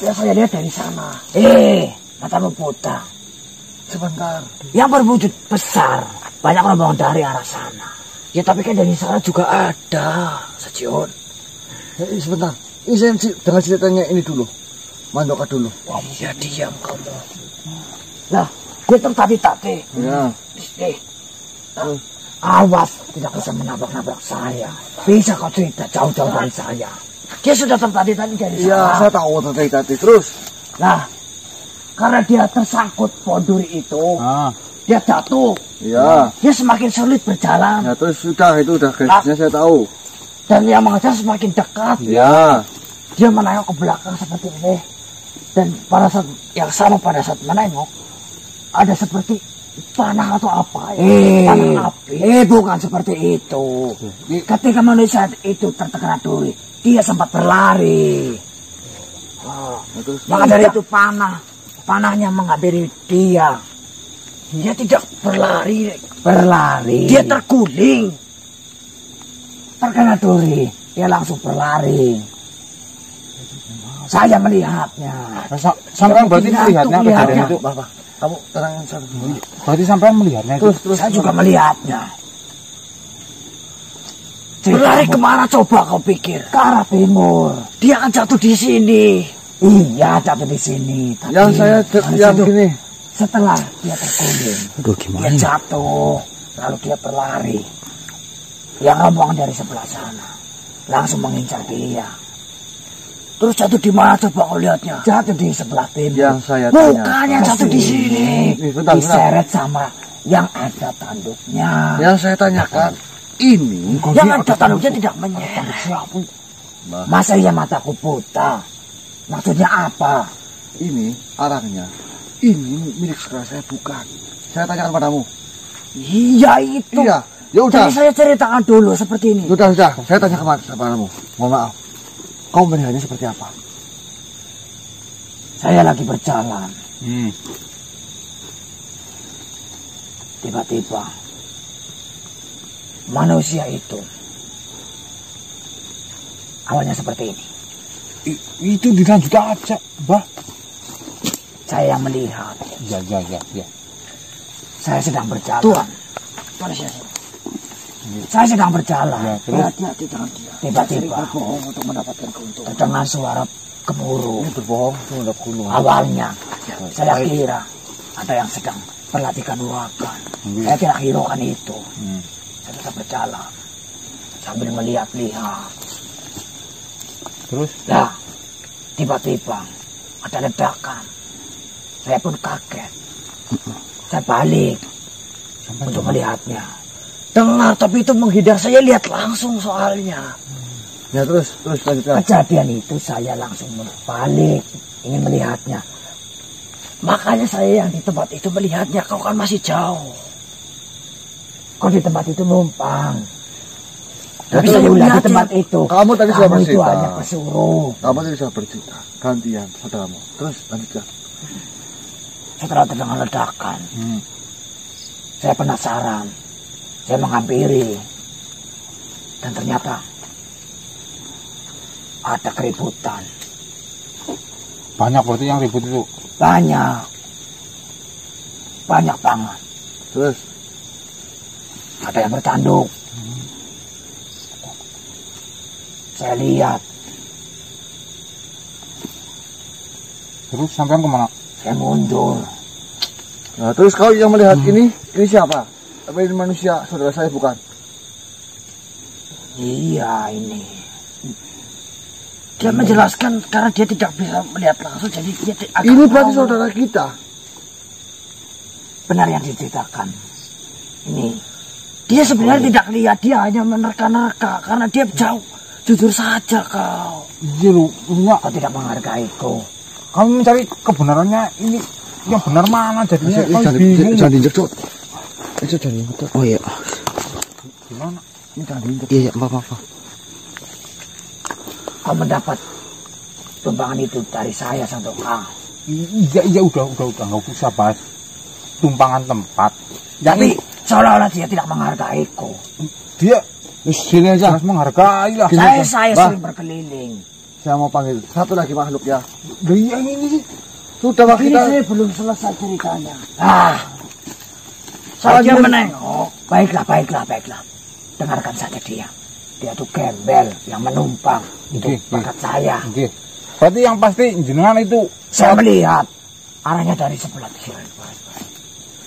Ya saya lihat dari sana. Matamu buta. Sebentar. Yang berwujud besar. Banyak rombongan dari arah sana. Ya tapi kan dari sana juga ada, Sejion. Sebentar. Ini saya dengan ceritanya ini dulu. Mandoka dulu. Iya, diam kamu. Lah, gue tadi. Ya. Awas, tidak bisa menabrak-nabrak saya. Bisa kau cerita jauh-jauh dari saya. Dia sudah tadi dari sana. Iya, saya tahu tadi. Terus? Nah, karena dia tersangkut pohon duri itu, dia jatuh. Iya. Dia semakin sulit berjalan. Ya terus itu udah garisnya saya tahu. Dan yang mengejar semakin dekat. Iya. Dia menengok ke belakang seperti ini. Dan pada saat yang sama pada saat menengok, ada seperti panah atau apa ya? Panah api. Bukan seperti itu. Ketika manusia itu terkena duri, dia sempat berlari. Maka dari itu panahnya menghampiri dia. Dia tidak berlari. Dia terguling. Terkena duri, dia langsung berlari. Saya melihatnya. Sampai berarti melihatnya kejadian itu. Bapak, kamu tenangin saya dulu. Berarti sampai melihatnya itu. Terus saya juga melihatnya. Berlari kemana coba kau pikir? Ke arah timur. Dia akan jatuh di sini. Iya, jatuh di sini. Tapi yang saya yang gini. Setelah dia terguling, dia jatuh, lalu dia berlari. Yang rombongan dari sebelah sana langsung mengincar dia. Terus jatuh di mana coba kau lihatnya? Jatuh di sebelah timur. Yang saya tanya. Bukannya jatuh di sini. Diseret sama yang ada tanduknya. Yang saya tanyakan, ini yang ada tanduknya tidak menyeret. Masa iya mataku buta? Maksudnya apa? Ini arahnya. Ini milik saudara saya bukan. Saya tanyakan padamu. Iya itu. Iya. Ya udah. Jadi saya ceritakan dulu seperti ini. Sudah. Saya tanya kepadamu. Mohon maaf. Kau melihatnya seperti apa? Saya lagi berjalan. Tiba-tiba manusia itu awalnya seperti ini. Itu dilanjut aja, Mbah. Saya yang melihat. Iya. Saya sedang berjalan. Saya sedang berjalan. Ya, hati-hati dengan dia. Tiba-tiba berbohong untuk mendapatkan keuntungan. terdengar suara gemuruh. Ini berbohong untuk mendapatkan keuntungan. Awalnya saya kira ada yang sedang berlatih kanuragan. Saya kira hiraukan itu. Saya tetap berjalan sambil melihat-lihat. Terus? Nah, tiba-tiba ada ledakan. Saya pun kaget. Saya balik untuk melihatnya. Dengar, tapi itu menghindar. Saya lihat langsung soalnya. Ya terus lanjutkan. Kejadian itu saya langsung balik ingin melihatnya. Makanya saya yang di tempat itu melihatnya. Kau kan masih jauh. Kau di tempat itu numpang. Tapi saya melihat di tempat itu. Kamu tadi sudah bercerita. Itu hanya pesuruh. Kamu tadi sudah bercerita. Gantian saudaramu. Terus lanjutkan. Setelah terdengar ledakan, saya penasaran. Saya menghampiri. Dan ternyata ada keributan. Banyak berarti yang ribut itu? Banyak banget. Terus? Ada yang bertanduk. Saya lihat. Terus sampean kemana? Saya mundur. Nah terus kau yang melihat ini siapa? Apa ini manusia? Saudara saya bukan? Iya ini. Dia menjelaskan karena dia tidak bisa melihat langsung, jadi dia agak ini berarti saudara kita. Benar yang diceritakan. Ini dia sebenarnya tidak lihat, dia hanya menerka-nerka karena dia jauh. Jujur saja kau. Iya lu, enggak. Kau tidak menghargaiku. Kamu mencari kebenarannya ini yang benar mana jadinya? Jangan diinjek, Cok. Itu jangan diinjek, Cok. Oh iya. Gimana? Ini jangan diinjek. Iya, maaf. Kau mendapat tumpangan itu dari saya sampai kau. Iya, udah nggak usah bahas tumpangan tempat. Tapi seolah-olah dia tidak menghargaiku. Dia sini aja harus menghargai lah. Saya sering berkeliling. Saya mau panggil satu lagi makhluk ya. Loh iya ini sih. Sudah Pak, Ini kita saya belum selesai ceritanya. Saya menengok. Baiklah. Dengarkan saja dia. Dia tuh gembel yang menumpang. Itu bakat saya. Oke. Berarti yang pasti jenengan itu Saya melihat arahnya dari sebelah kiri.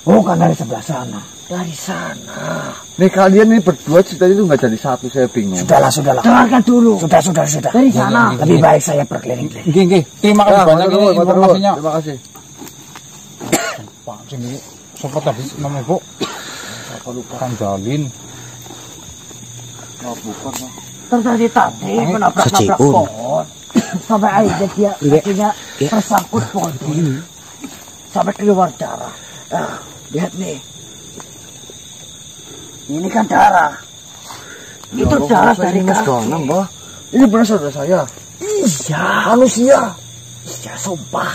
Bukan dari sebelah sana. Dari sana. nih kalian ini berdua cerita itu nggak jadi satu, saya bingung. Sudahlah. Dengarkan dulu. Sudah. Dari sana. Lebih baik saya berkeliling-keliling. Nggih. Terima kasih banyak ini informasinya. Terima kasih. Pak sini sapa tadi namanya Bu? Apa lupa kan Jalin. Oh, bukan Pak. Terjadi tadi menabrak-nabrak pohon. Sampai akhirnya dia kakinya tersangkut pohon itu. Sampai keluar darah. Lihat nih. Ini kan darah. Itu darah dari kaki. Mbak. Ini benar saudara saya. Iya. Manusia. Iya, sumpah.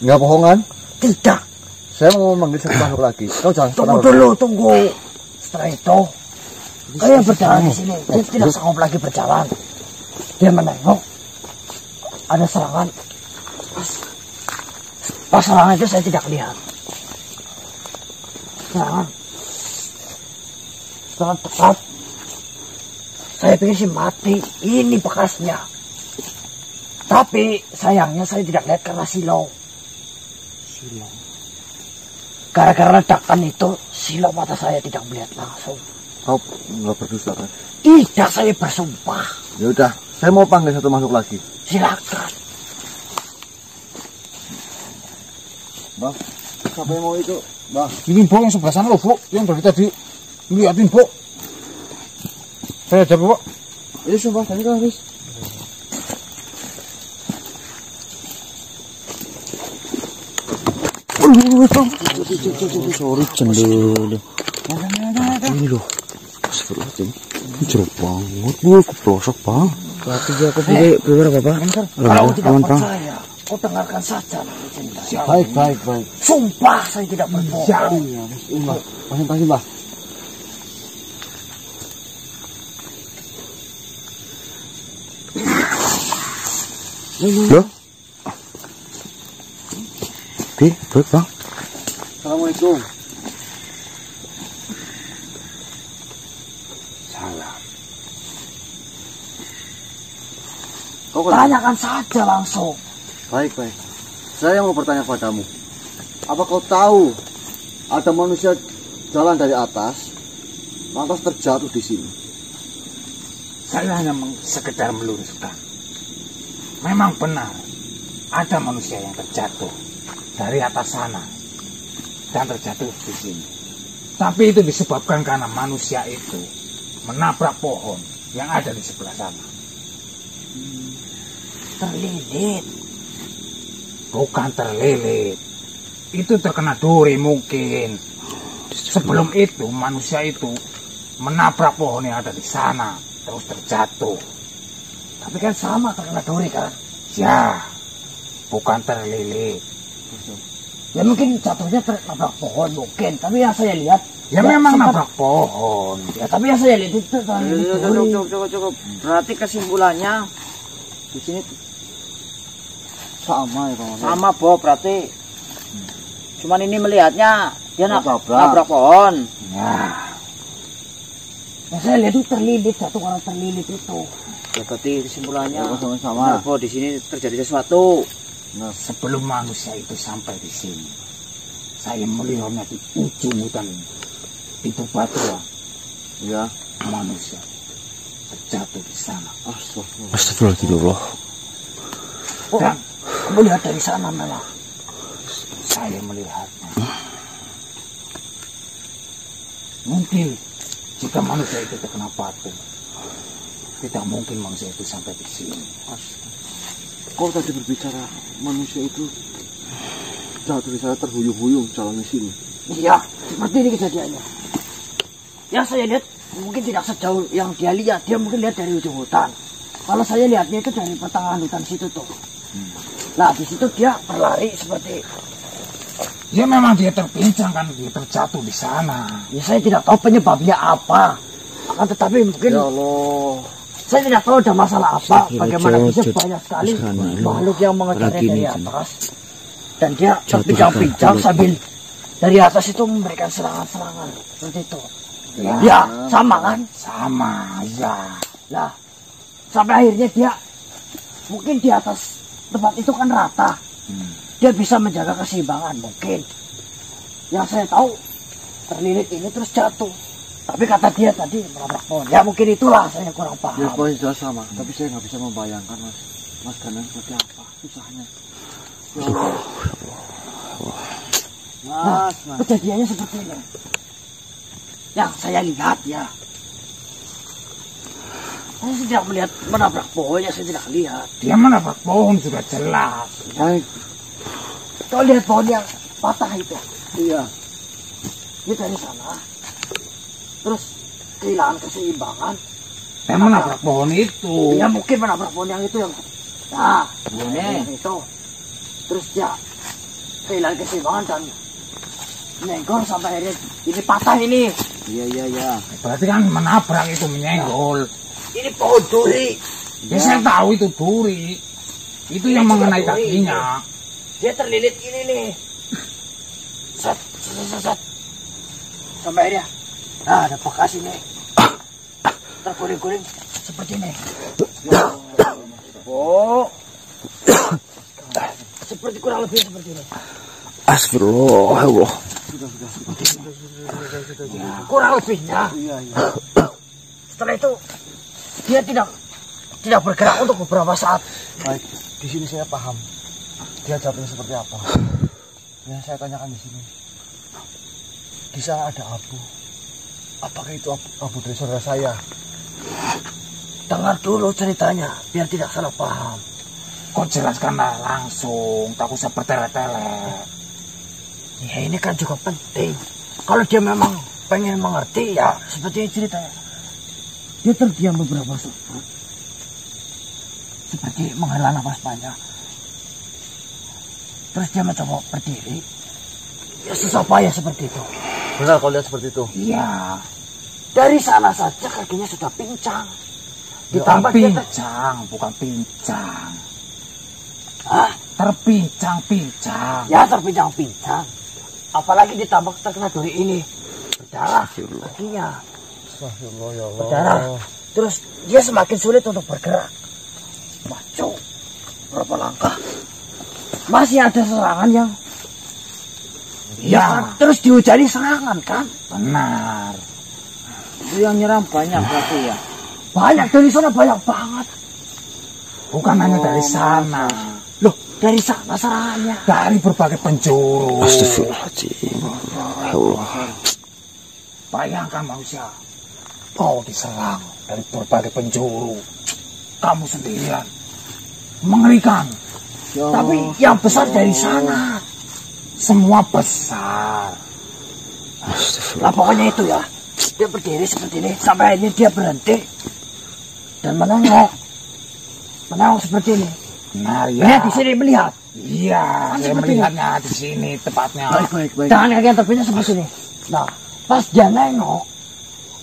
Nggak bohongan? Tidak. Saya mau memanggil satu makhluk lagi. Kau jangan Tunggu. Setelah itu, dia berjalan di sini. Dia tidak sanggup lagi berjalan. Dia menengok. Ada serangan. Pas serangan itu saya tidak lihat. Serangan tepat. Saya pikir sih mati. Ini bekasnya. Tapi sayangnya saya tidak lihat karena silau. Gara-gara ledakan itu, silau mata saya tidak melihat langsung. Kau nggak berdosa kan? Tidak, saya bersumpah. Ya udah, saya mau panggil satu makhluk lagi. Silakan. Bang, siapa yang mau itu? Bang, Ini Bu yang sebelah sana loh Bu, yang dari tadi liatin Bu. Saya aja Bu. ayo sumpah, tadi kan habis. Sorry cendol. Ini loh. Astagfirullahaladzim. Ini jeruk banget. Keplosok bang. Berarti aku pilih berapa Pak? Kalau tidak Aman, Bang. percaya, kau dengarkan saja nanti cerita. Baik. Sumpah saya tidak berbohong. Kasih, Mbah. Loh? Oke, baik bang. Assalamualaikum. Salam. Kau Tanyakan saja langsung. Baik. Saya mau bertanya padamu. Apa kau tahu ada manusia jalan dari atas, lantas terjatuh di sini? Saya hanya sekedar meluruskan. Memang benar ada manusia yang terjatuh dari atas sana dan terjatuh di sini. Tapi itu disebabkan karena manusia itu menabrak pohon yang ada di sebelah sana. Terlilit. Bukan terlilit. Itu terkena duri mungkin. Sebelum itu manusia itu menabrak pohon yang ada di sana terus terjatuh. Tapi kan sama terkena duri kan. Ya, bukan terlilit. Ya mungkin jatuhnya tertabrak pohon mungkin. Tapi yang saya lihat. Ya memang nabrak pohon. Ya tapi yang saya lihat itu terlilit duri. Cukup. Berarti kesimpulannya di sini Sama ya, Bang. sama Bob. Berarti cuman ini melihatnya dia Nabrak. nabrak pohon. Ya, Yang saya lihat itu terlilit, satu orang terlilit itu. Ya berarti kesimpulannya Ya, sama-sama. benar, Bob, di sini terjadi sesuatu. sebelum manusia itu sampai di sini, saya melihatnya di ujung hutan ini, di bebatuan Ya. manusia terjatuh di sana. Astagfirullahaladzim. Oh, Dan kamu lihat dari sana memang. saya melihatnya. Mungkin jika manusia itu terkena patung, tidak mungkin manusia itu sampai di sini. Kau tadi berbicara manusia itu jatuh di sana terhuyung-huyung jalan di sini. Iya, seperti ini kejadiannya. Yang saya lihat mungkin tidak sejauh yang dia lihat. Dia mungkin lihat dari ujung hutan. Kalau saya lihatnya itu dari pertengahan hutan situ tuh. Nah di situ dia berlari seperti. Ya memang dia terpincang kan, dia terjatuh di sana. Ya saya tidak tahu penyebabnya apa. Akan tetapi mungkin Ya Allah. Saya tidak tahu ada masalah apa. Bagaimana bisa banyak sekali Sekarang, makhluk yang mengejarnya lagi dari ini, atas. Dan dia Jatuh terpincang-pincang sekarang. sambil dari atas itu memberikan serangan-serangan seperti itu. Ya, sama kan? Sama, ya. Lah, sampai akhirnya dia mungkin di atas tempat itu kan rata. Dia bisa menjaga keseimbangan mungkin. Yang saya tahu terlilit ini terus jatuh. Tapi kata dia tadi menabrak pohon. Ya mungkin itulah saya kurang Ya paham. pokoknya jelas sama, tapi saya nggak bisa membayangkan mas. Mas Ganang seperti apa susahnya. Ya Allah. Mas, mas. Kejadiannya seperti ini. Yang saya lihat ya. Saya tidak melihat menabrak pohonnya, saya tidak lihat. Dia menabrak pohon sudah jelas. Baik, Kau lihat pohon yang patah itu. iya. Dia dari sana. Terus kehilangan keseimbangan. Dia menabrak pohon itu. Ya mungkin menabrak pohon yang itu yang. Nah, yang itu. Terus dia kehilangan keseimbangan dan menyenggol sampai akhirnya ini patah ini. Iya. Berarti kan menabrak itu menyenggol. Ini pohon duri. Ya, saya tahu itu duri. Itu yang mengenai kakinya. Dia terlilit ini nih. Set. Sampai akhirnya. Nah, ada bekas ini. Terguling-guling seperti ini. Oh. Seperti kurang lebih seperti ini. Astagfirullah, ya Allah. Kurang lebihnya. Iya. Setelah itu dia tidak bergerak untuk beberapa saat. Baik, di sini saya paham. Dia jatuhnya seperti apa. Ya saya tanyakan di sini. Di sana ada abu. Apakah itu abu dari saudara saya? Dengar dulu ceritanya biar tidak salah paham. Kok jelaskanlah langsung, tak usah bertele-tele. Ya ini kan juga penting. Kalau dia memang pengen mengerti ya seperti ini ceritanya. Dia terdiam beberapa saat. Seperti menghela nafas panjang. Terus dia mencoba berdiri. Ya susah payah seperti itu. Benar kau lihat seperti itu? Iya, Dari sana saja kakinya sudah pincang. Ditambah dia pincang, bukan pincang. Hah? Terpincang-pincang. Ya terpincang-pincang. Apalagi ditambah terkena duri ini. Berdarah kakinya. Astagfirullah ya Allah. Berdarah. Terus dia semakin sulit untuk bergerak. Maju. Berapa langkah. Masih ada serangan yang Ya, terus dihujani serangan kan. benar. Itu yang nyerang banyak berarti ya. Banyak dari sana banyak banget. Bukan hanya dari sana, Loh dari sana serangannya. dari berbagai penjuru. Astagfirullahaladzim. Ya Allah. Bayangkan manusia, kau diserang dari berbagai penjuru. Kamu sendirian. Mengerikan. Tapi yang besar dari sana. Semua besar. Lah pokoknya itu ya. Dia berdiri seperti ini. Sampai akhirnya dia berhenti. Dan menengok. Menengok seperti ini. Nah, Dia ya. di sini melihat. Iya, saya seperti melihatnya di sini tepatnya. Baik. Tangan kaki yang terpindah seperti ini. Nah, pas dia nengok.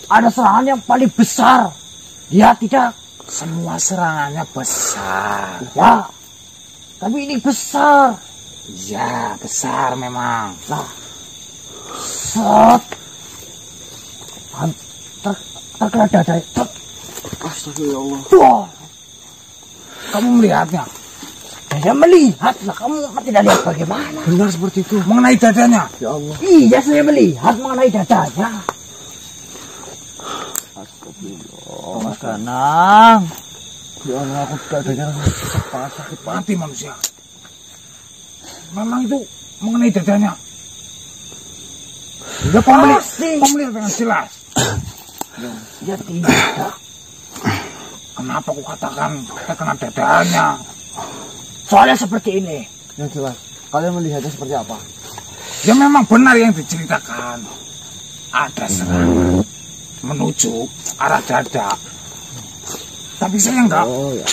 Ada serangan yang paling besar. Dia tidak. Semua serangannya besar. Ya. Tapi ini besar. Ya, besar memang. Nah. Set. Terkena dada. Set. Astagfirullah. Wah. Kamu melihatnya? Saya melihat. Nah, kamu tidak lihat bagaimana? Benar seperti itu. Mengenai dadanya. Ya Allah. Iya, saya melihat mengenai dadanya. Oh, Mas Ganang. Ya Allah, aku dadanya sakit. Mati manusia. Memang itu mengenai dadanya. Sudah kamu lihat dengan jelas. Ya tidak. Kenapa aku katakan terkena dadanya? Soalnya seperti ini. Yang jelas, kalian melihatnya seperti apa? Ya memang benar yang diceritakan. Ada serangan menuju arah dada. Tapi saya enggak. Oh ya.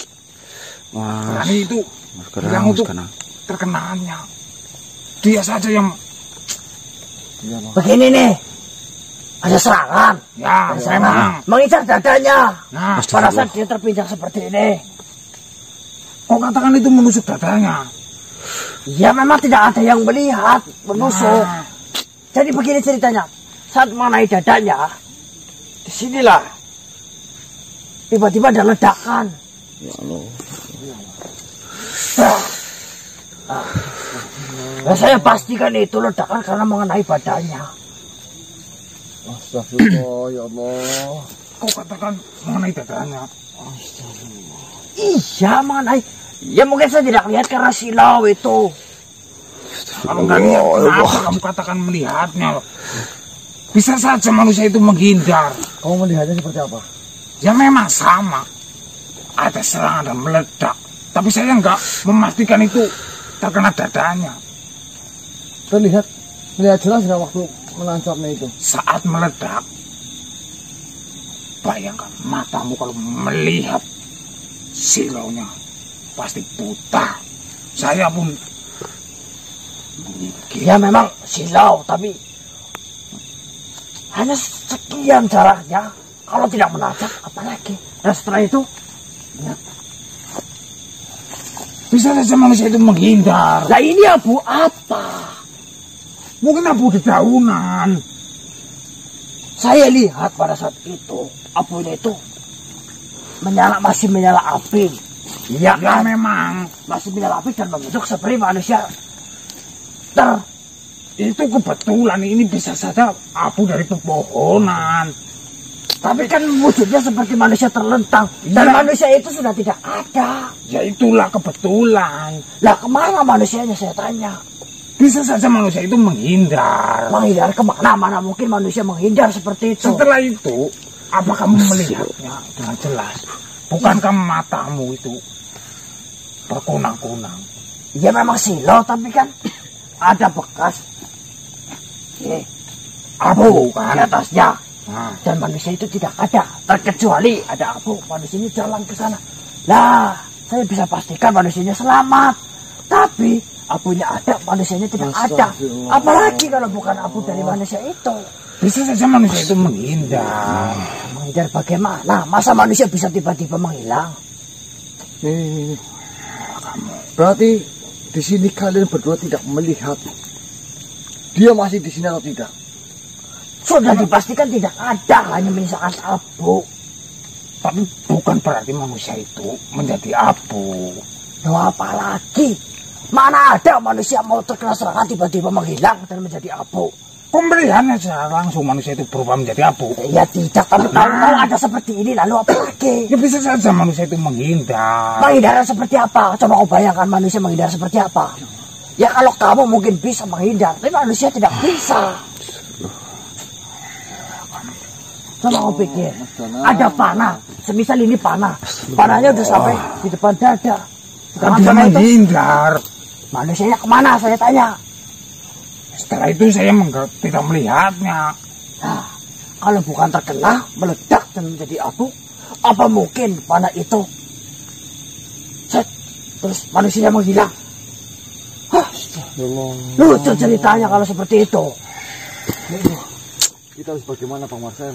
Mas, Berani itu Mas yang Ganang, Mas untuk Ganang. terkenaannya. Dia saja yang Iya, Mas. Begini nih. Ada serangan. Ya, Ada serangan. Mengincar dadanya. Nah, Pada saat dia terpinjak seperti ini. kau katakan itu menusuk dadanya. Ya memang tidak ada yang melihat menusuk. Nah. Jadi begini ceritanya. Saat mengenai dadanya, disinilah tiba-tiba ada ledakan. Ya Allah. Nah, saya pastikan itu ledakan karena mengenai badannya. Astagfirullah, ya Allah. Kau katakan mengenai dadanya. Iya mengenai. Ya mungkin saya tidak lihat karena silau itu. Kalau nggak lihat, kenapa kamu katakan melihatnya? Bisa saja manusia itu menghindar. Kamu melihatnya seperti apa? Ya memang sama. Ada serangan dan meledak. Tapi saya nggak memastikan itu terkena dadanya. Terlihat jelas nggak waktu menancapnya itu? Saat meledak, bayangkan matamu kalau melihat silaunya pasti buta. Saya pun mikir. Ya memang silau, tapi hanya sekian jaraknya. Kalau tidak menancap, apalagi. Dan setelah itu, Bisa saja manusia itu menghindar. lah ini abu apa? Mungkin abu dedaunan. Saya lihat pada saat itu, abunya itu masih menyala api. Iya Ya kan? memang Masih menyala api dan membentuk seperti manusia. itu kebetulan, ini bisa saja abu dari pepohonan. Tapi kan wujudnya seperti manusia terlentang. Dan Iya. manusia itu sudah tidak ada. Ya itulah kebetulan. Lah kemana manusianya saya tanya? Bisa saja manusia itu menghindar. Menghindar kemana? Mana mungkin manusia menghindar seperti itu. Setelah itu, apa kamu melihatnya dengan jelas? Bukankah matamu itu berkunang-kunang? Ya memang silau, tapi kan ada bekas abu Abu kan? di atasnya. Nah, Dan manusia itu tidak ada. Terkecuali ada abu, manusianya jalan ke sana. Lah, saya bisa pastikan manusianya selamat. Tapi abunya ada, manusianya tidak ada. Apalagi kalau bukan abu dari manusia itu. bisa saja manusia itu menghindar. Menghindar bagaimana? Masa manusia bisa tiba-tiba menghilang? Nih. Berarti di sini kalian berdua tidak melihat dia masih di sini atau tidak? Sudah dipastikan tidak ada, hanya menyisakan abu. Tapi bukan berarti manusia itu menjadi abu. Loh apalagi? Mana ada manusia mau terkena serangan tiba-tiba menghilang dan menjadi abu? Pemberiannya secara langsung manusia itu berubah menjadi abu. Ya tidak, tapi kalau ada seperti ini lalu apa lagi? Ya bisa saja manusia itu menghindar. Menghindar seperti apa? Coba kau bayangkan manusia menghindar seperti apa? Ya kalau kamu mungkin bisa menghindar, tapi manusia tidak bisa. Coba kau pikir, ada panah, semisal ini panah. Panahnya udah sampai di depan dada. Kan dia menghindar. Manusianya kemana saya tanya? Setelah itu saya tidak melihatnya. Nah, kalau bukan terkena, meledak dan menjadi abu, apa mungkin panah itu set, terus manusianya menghilang? Hah, lucu ceritanya kalau seperti itu. Kita harus bagaimana, Pak Marcel?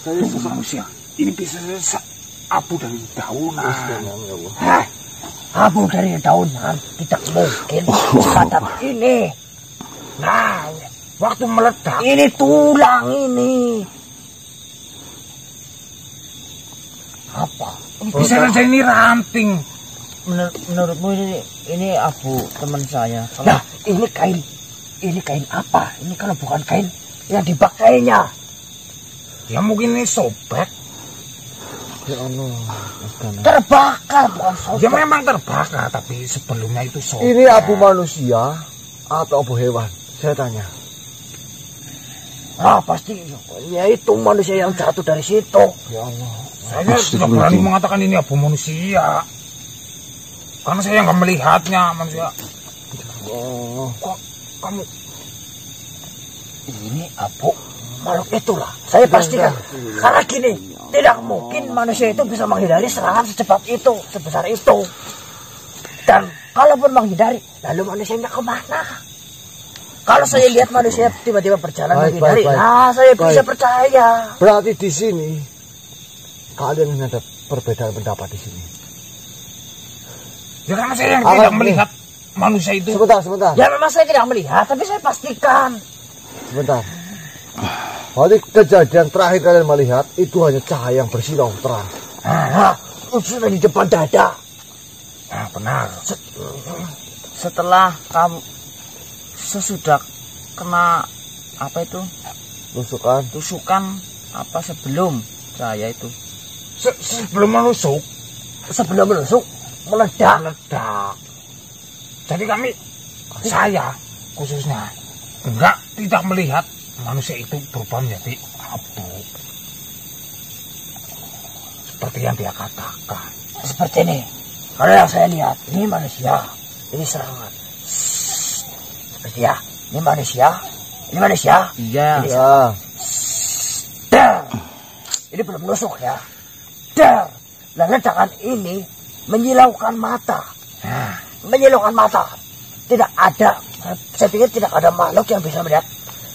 Saya Tunggu manusia. Ini bisa saja abu dari daunan. ya Allah. Hah, abu dari daunan tidak mungkin terhadap ini. Nah, waktu meledak. Ini tulang ini. Apa? Bisa saja ini ranting. Menurutmu ini abu teman saya. Nah, ini kain. Ini kain apa? Ini kalau bukan kain yang dipakainya. Ya mungkin ini sobek. Ya Allah. Terbakar bukan sobek. Ya memang terbakar, tapi sebelumnya itu sobek. Ini abu manusia atau abu hewan? Saya tanya. Ah, pasti ya itu manusia yang jatuh dari situ. Ya Allah. Saya tidak berani mengatakan ini abu manusia. Karena saya nggak melihatnya manusia. Oh. Kok kamu Ini abu makhluk itulah. Saya pastikan. Karena gini, tidak mungkin manusia itu bisa menghindari serangan secepat itu, sebesar itu. Dan kalaupun menghindari, lalu manusianya kemana? Kalau saya lihat manusia tiba-tiba berjalan Baik, menghindari, baik. nah saya bisa Baik. percaya. Berarti di sini kalian ini ada perbedaan pendapat di sini. Ya karena saya yang Akan- tidak melihat manusia itu. Sebentar. Ya memang saya tidak melihat, tapi saya pastikan. Sebentar. Berarti kejadian terakhir kalian melihat itu hanya cahaya yang bersilau terang. Nah, sudah di depan dada. Nah, benar. Setelah kamu sesudah kena apa itu Tusukan. tusukan apa sebelum saya itu Sebelum menusuk, Sebelum menusuk, meledak. meledak. Jadi saya khususnya tidak melihat manusia itu berubah menjadi abu. Seperti yang dia katakan. Seperti ini. Kalau yang saya lihat, ini manusia, ini serangan. Seperti ya, ini manusia, iya Ini Ya. dar. Ini belum menusuk ya. Dar. Nah, ledakan ini menyilaukan mata. Menyilaukan mata. Tidak ada, saya pikir tidak ada makhluk yang bisa melihat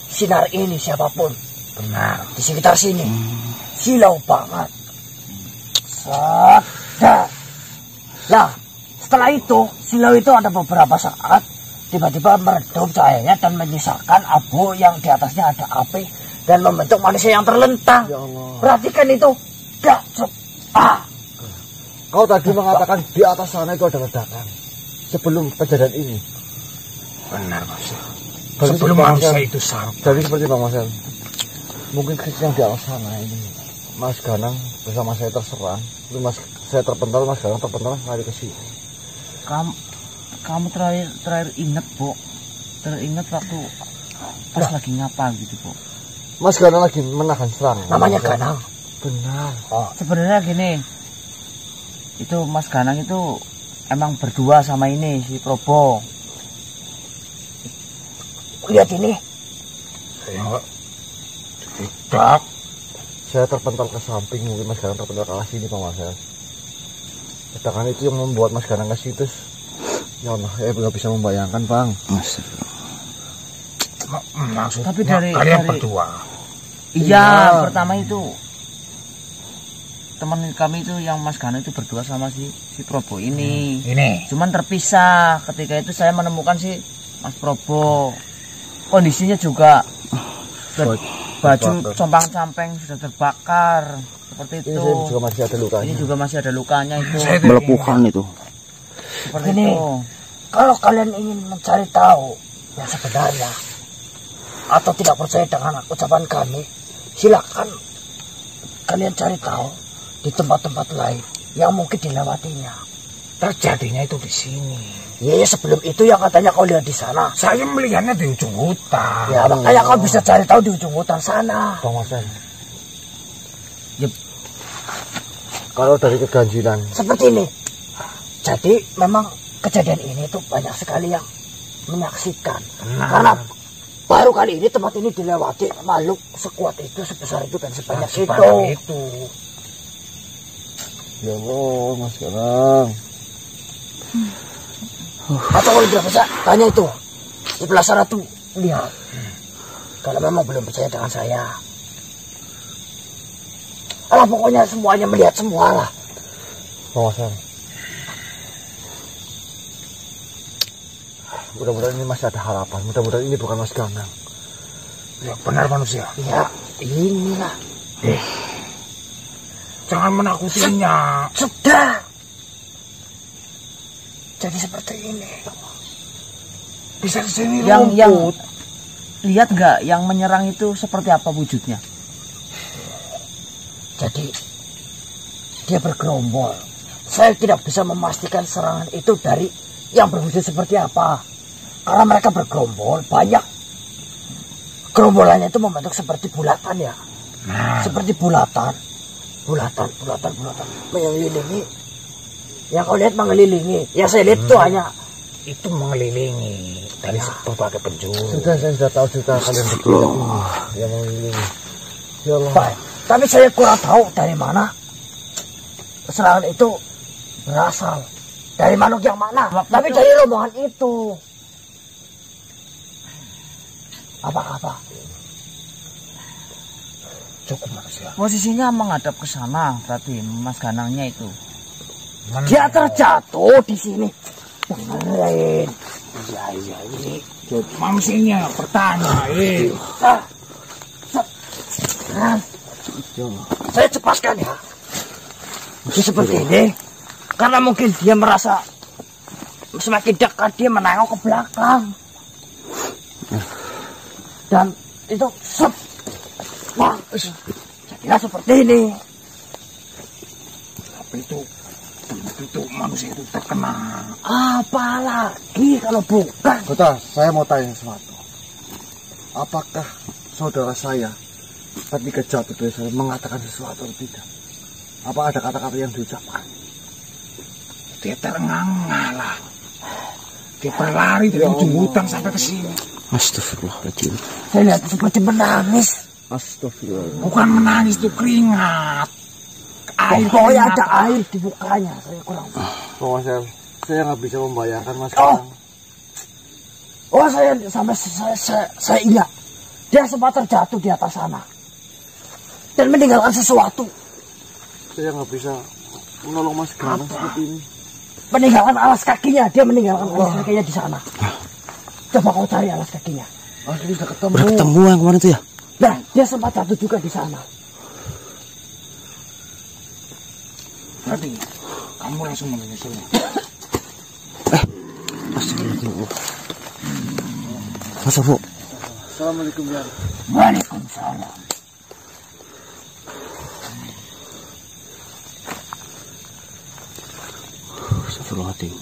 sinar ini siapapun. Benar. Di sekitar sini. Silau banget. Sadar. Nah, setelah itu, silau itu ada beberapa saat tiba-tiba meredup cahayanya dan menyisakan abu yang di atasnya ada api dan membentuk manusia yang terlentang. Ya Allah. Perhatikan itu. Gak cepat. Kau tadi mengatakan di atas sana itu ada ledakan. Sebelum kejadian ini. Benar, Mas. Berarti Sebelum Bang manusia Marcel- itu sampai. Jadi seperti Bang Marcel. Mungkin yang di atas sana ini Mas Ganang bersama saya terserang. Itu saya terpental, Mas Ganang terpental lari ke sini. kamu terakhir ingat Bu, teringat waktu pas lagi ngapa gitu Bu. Mas Ganang lagi menahan serangan. Namanya Mas Ganang. Ganang. Benar. Sebenarnya gini, itu Mas Ganang itu emang berdua sama ini si Probo. Lihat ini. Saya enggak. Tidak. Saya terpental ke samping, mungkin Mas Ganang terpental ke arah sini Bang Marcel. Ledakan itu yang membuat Mas Ganang ke situ. Ya Allah, saya nggak bisa membayangkan Bang. Maksudnya Tapi dari- kalian dari- berdua. Iya, Iya. pertama itu teman kami itu yang Mas Ganang itu berdua sama si Probo ini. Ini. Cuman terpisah. Ketika itu saya menemukan si Mas Probo. Kondisinya juga baju Terbakar. compang-camping sudah terbakar seperti Ini itu. saya juga masih ada lukanya. Ini juga masih ada lukanya itu. Saya tidak Melepuhkan itu. Seperti Ini. itu. Kalau kalian ingin mencari tahu yang sebenarnya atau tidak percaya dengan ucapan kami, silakan kalian cari tahu di tempat-tempat lain yang mungkin dilewatinya. terjadinya itu di sini. Ya, sebelum itu yang katanya kau lihat di sana. Saya melihatnya di ujung hutan. Ya, makanya kau bisa cari tahu di ujung hutan sana. Bang Marcel. Yep. Kalau dari keganjilan, Seperti ini. Jadi memang kejadian ini tuh banyak sekali yang menyaksikan. Karena baru kali ini tempat ini dilewati makhluk sekuat itu, sebesar itu dan sebanyak Sebanyak itu. ya Allah, Mas Ganang. Atau kalau tidak bisa, tanya itu. Sebelah sana tuh, lihat. Kalau memang belum percaya dengan saya. Alah, pokoknya semuanya melihat semua lah. Bang Marcel. Mudah-mudahan ini masih ada harapan. Mudah-mudahan ini bukan Mas Ganang. Ya, benar manusia. Ya, inilah. Jangan menakutinya. Sudah. Jadi seperti ini. Bisa kesini Yang rumput. lihat nggak yang menyerang itu seperti apa wujudnya? Jadi, dia bergerombol. Saya tidak bisa memastikan serangan itu dari yang berwujud seperti apa. Karena mereka bergerombol, banyak. Gerombolannya itu membentuk seperti bulatan ya. Seperti bulatan. Bulatan. Mengelilingi. Yang kau lihat mengelilingi. Yang saya lihat itu hanya Itu mengelilingi dari berbagai penjuru. Sudah, saya sudah tahu cerita kalian berdua ini. Yang mengelilingi. Ya Allah. baik. Tapi saya kurang tahu dari mana serangan itu berasal. Dari makhluk yang mana. Tapi dari rombongan itu. Apa-apa? Cukup manusia. Posisinya menghadap ke sana, berarti Mas Ganangnya itu. Dia terjatuh di sini. Dengerin. Iya ini. Manusianya bertanya. Saya cepaskan ya. Dia seperti ini. Karena mungkin dia merasa semakin dekat dia menengok ke belakang. Dan itu wah, saya kira seperti ini. Tapi itu manusia itu terkena. Apalagi kalau bukan. Kota, saya mau tanya sesuatu. Apakah saudara saya ketika jatuh dari saya mengatakan sesuatu atau tidak? Apa ada kata-kata yang diucapkan? Dia terengah-engah lah. Dia berlari dari ujung hutan sampai ke sini. Astagfirullahaladzim. Saya lihat seperti menangis. Astagfirullah. Bukan menangis, itu keringat. Pokoknya ada air di mukanya. Saya kurang. Oh, saya nggak bisa membayangkan Mas Ganang. Oh, saya ingat. Dia sempat terjatuh di atas sana dan meninggalkan sesuatu. Saya nggak bisa menolong Mas Ganang seperti ini. Meninggalkan alas kakinya. Dia meninggalkan alas kakinya di sana. Coba kau cari alas kakinya. Asli udah ketemu. Udah ketemu yang kemarin tuh ya? Nah, dia sempat jatuh juga di sana. Berarti kamu langsung menyusulnya. Astagfirullahaladzim. Masa bu? Assalamualaikum ya. Waalaikumsalam. Astagfirullahaladzim.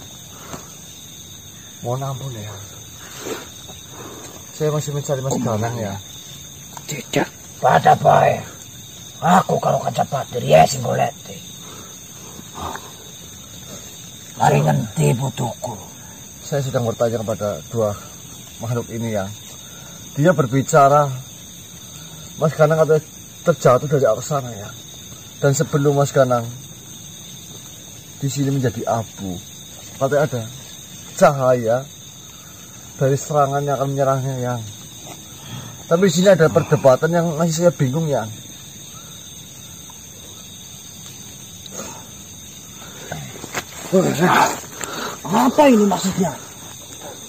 Mohon ampun ya. Saya masih mencari Mas Ganang ya. Tidak pada baik. Aku kalau kaca batir ya sing goleti. Mari ngenti butuhku. Saya sedang bertanya kepada dua makhluk ini ya. Dia berbicara Mas Ganang katanya terjatuh dari atas sana ya. Dan sebelum Mas Ganang di sini menjadi abu, katanya ada cahaya dari serangan yang akan menyerangnya yang. Tapi di sini ada perdebatan yang masih saya bingung ya. Apa ini maksudnya?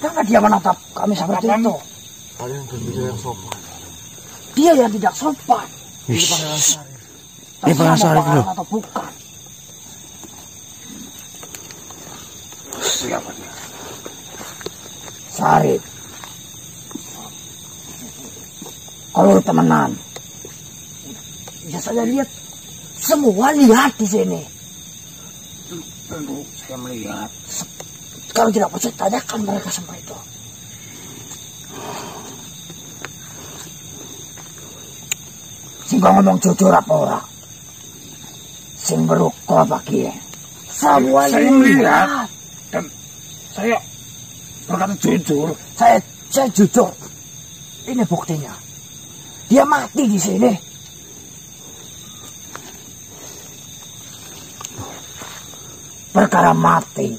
Karena dia menatap kami seperti itu. Kalian berbicara yang sopan. Dia yang tidak sopan. Ini Pangeran Sarip loh. Atau bukan? Siapa dia? Sarip. Kalau temenan, ya saya lihat semua lihat di sini. Tentu saya melihat. Kalau tidak percaya tanyakan mereka semua itu. Sing ngomong jujur apa ora? Sing beruko apa kie? Semua Saya melihat dan saya berkata jujur. Saya jujur. Ini buktinya. Dia mati di sini. Perkara mati.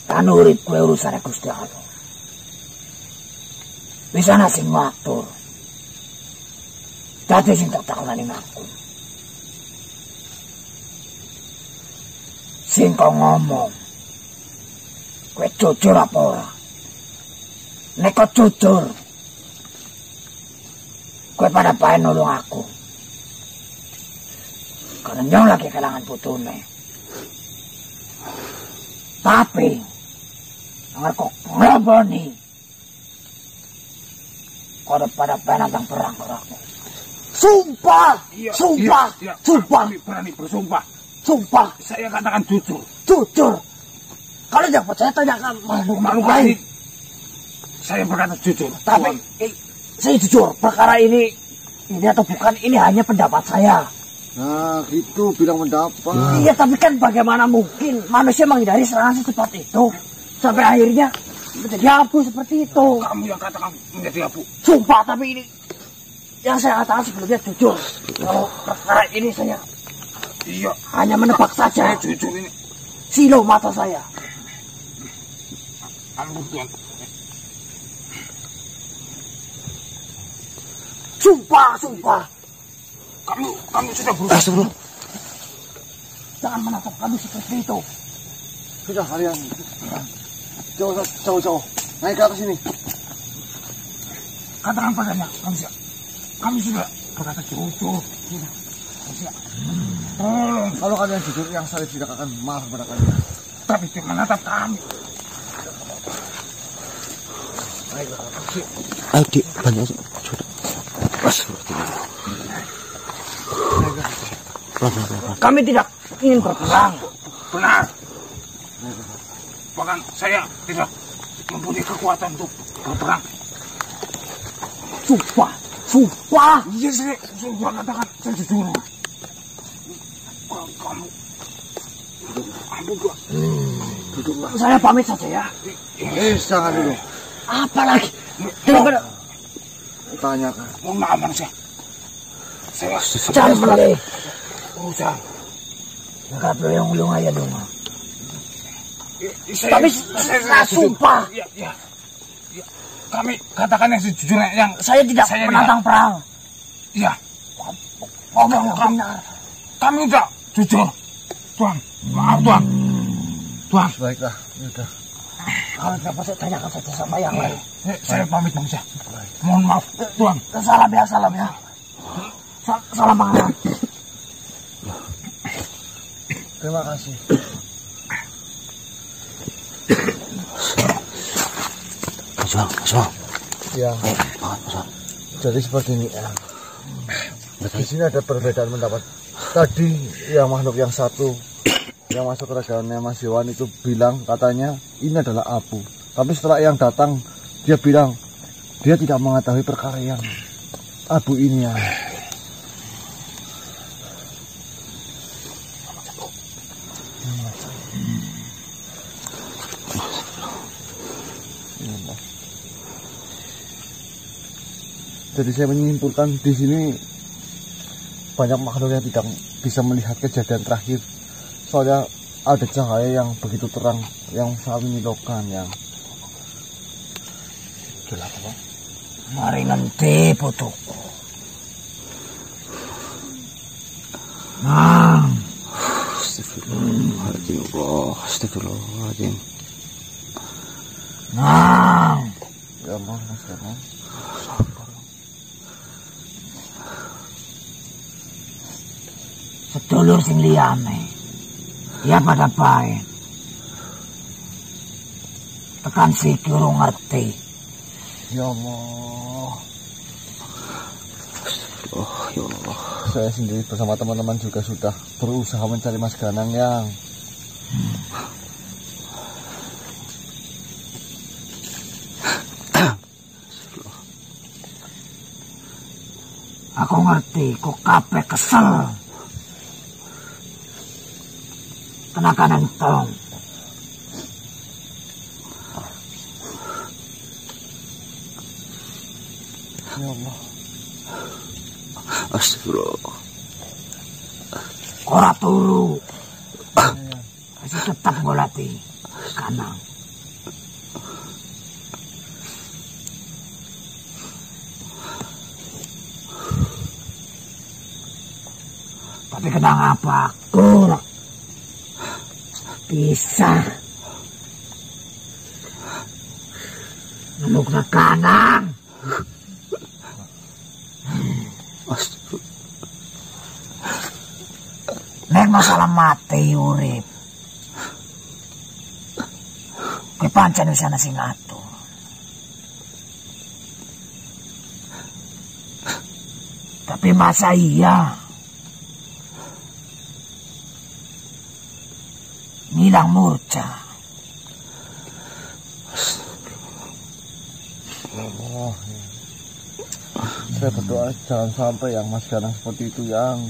Kan urip kue urusan Gusti Allah. Bisa sing matur. Dadi sing tak takonan aku. Sing kok ngomong. Kue jujur apa ora? Nek kok jujur. Kue pada paen nolong aku. Karena nyong lagi kehilangan putune. Tapi agar kok ngelaboni. Kau ada pada penantang perang aku. Sumpah, sumpah, sumpah. Berani bersumpah. Sumpah. Saya katakan jujur. Jujur. Kalau tidak percaya tanyakan makhluk lain. Saya berkata jujur. Tapi saya jujur. Perkara ini atau bukan ini hanya pendapat saya. Nah gitu bilang mendapat. Iya tapi kan bagaimana mungkin manusia menghindari serangan secepat itu. Sampai akhirnya menjadi abu seperti itu. Kamu yang katakan menjadi abu. Sumpah tapi ini yang saya katakan sebelumnya jujur. Kalau perkara ini saya hanya menebak saja. Saya jujur ini. Silo mata saya. Ampun Tuhan. Sumpah, sumpah. Kamu sudah berusaha. Astagfirullah. Jangan menatap kami seperti itu. Sudah kalian. Jauh. Naik ke atas ini. Katakan padanya, kami sudah berkata jujur. Tolong, Kalau kalian jujur, yang saya tidak akan maaf kepada kalian. tapi jangan menatap kami. Naiklah ke atas. Ayo dik, banyak sudah. Pelan. Kami tidak ingin berperang. Benar. Bahkan saya tidak mempunyai kekuatan untuk berperang. Sumpah. Iya, saya sudah katakan sejujurnya. Kamu duduk. Saya pamit saja ya. Jangan dulu. Apa lagi? Daripada Tanyakan. Mohon maaf manusia. Saya jangan meleleh. berusaha. Enggak belum aja dong. Tapi saya sumpah. Ya. Kami katakan yang sejujurnya, yang Saya tidak menantang perang. Iya. Ngomong yang benar. Kami tidak jujur. Tuan, maaf Tuan. Tuan, Baiklah, sudah. Kalau tidak saya tanyakan saja sama yang lain. saya pamit manusia. Mohon maaf Tuan. Salam ya. Salam pangalan. Terima kasih. Masuk. Ya, Masuk. jadi seperti ini ya. Di sini ada perbedaan pendapat. Tadi yang makhluk yang satu yang masuk kerajaannya Mas Yohan itu bilang katanya ini adalah abu. Tapi setelah yang datang dia bilang dia tidak mengetahui perkara yang abu ini ya. Jadi saya menyimpulkan di sini banyak makhluk yang tidak bisa melihat kejadian terakhir. Soalnya ada cahaya yang begitu terang yang sangat menyilaukan yang gelap apa? Mari nanti putuku. Astagfirullahaladzim. Ya Allah, Mas Herman. Sedulur sing liyane. Ya pada baik. Tekan si urung ngerti. Ya Allah. Oh ya Allah. Saya sendiri bersama teman-teman juga sudah berusaha mencari Mas Ganang yang Aku ngerti kok kabeh kesel. Tenaga nentong. ya Allah. Astagfirullah. Ora turu. Masih tetap golati kanang. Tapi kenang apa aku bisa ngemuk kanang. Nek masalah mati urip. Kowe pancen wis ana sing ngatur. Tapi masa iya ngilang murca. Ya Allah. Saya berdoa jangan sampai yang Mas Ganang seperti itu yang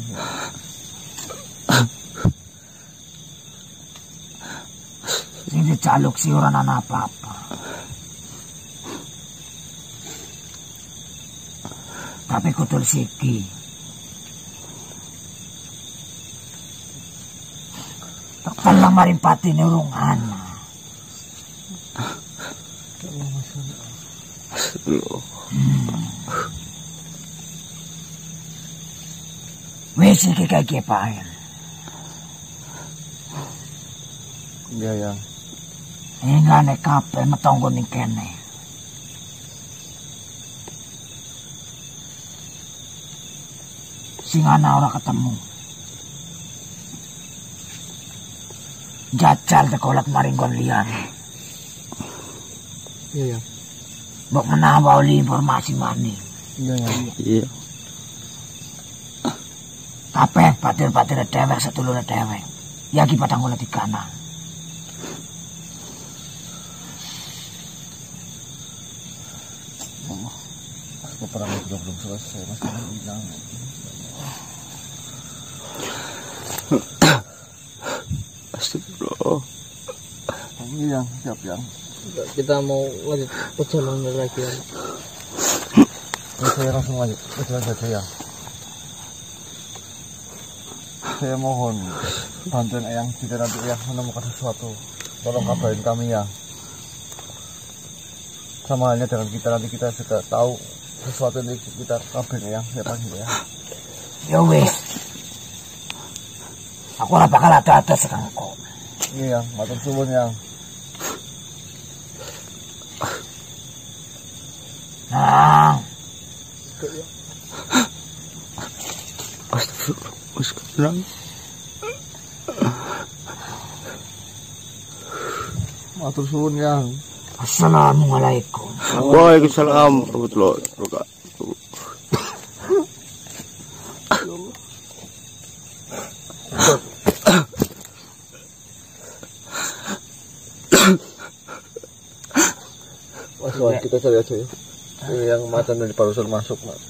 Sing dicaluk si ora ana apa-apa. Tapi kutul siki. Tekan lang maring pati ni urung ana. Wis iki kaya pae. Iya yang. Ingane kabeh metonggo ning kene. Sing ana ora ketemu. Jajal tekolat maring kon liyane. Iya yang. Mbok menawa oli informasi maning. Iya yang. Iya. Kabeh patir-patir dhewek sedulure dhewek. Ya ki padang golek digana. Peperangan juga belum selesai, Mas kan hilang. Astagfirullah. Iya, siap yang. Kita mau lanjut perjalanan lagi ya. Saya langsung lanjut perjalanan saja ya. Saya mohon bantuan Eyang jika nanti Eyang menemukan sesuatu. Tolong kabarin kami ya. Sama halnya dengan kita nanti kita juga tahu sesuatu yang kita kabarin Eyang ya pagi ya. Ya wis. Aku ora bakal ada sekarang kok. Iya, matur suwun yang. Nah, Astagfirullah. Sekarang. Matur suwun yang. assalamualaikum. Waalaikumsalam warahmatullahi wabarakatuh. Mas, kita cari aja ya. Ini yang macan dari barusan masuk, Mas.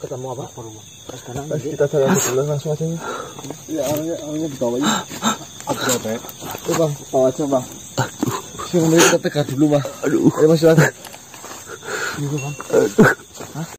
Ketemu apa? Sekarang Mas, kita cari aja dulu langsung aja ya. Ya, orangnya di bawah ya. Aku coba ya. Bang, bawa aja, Bang. Sini kita tegak dulu, Bang. Aduh. Ayo, Mas, Bang. Gitu kan.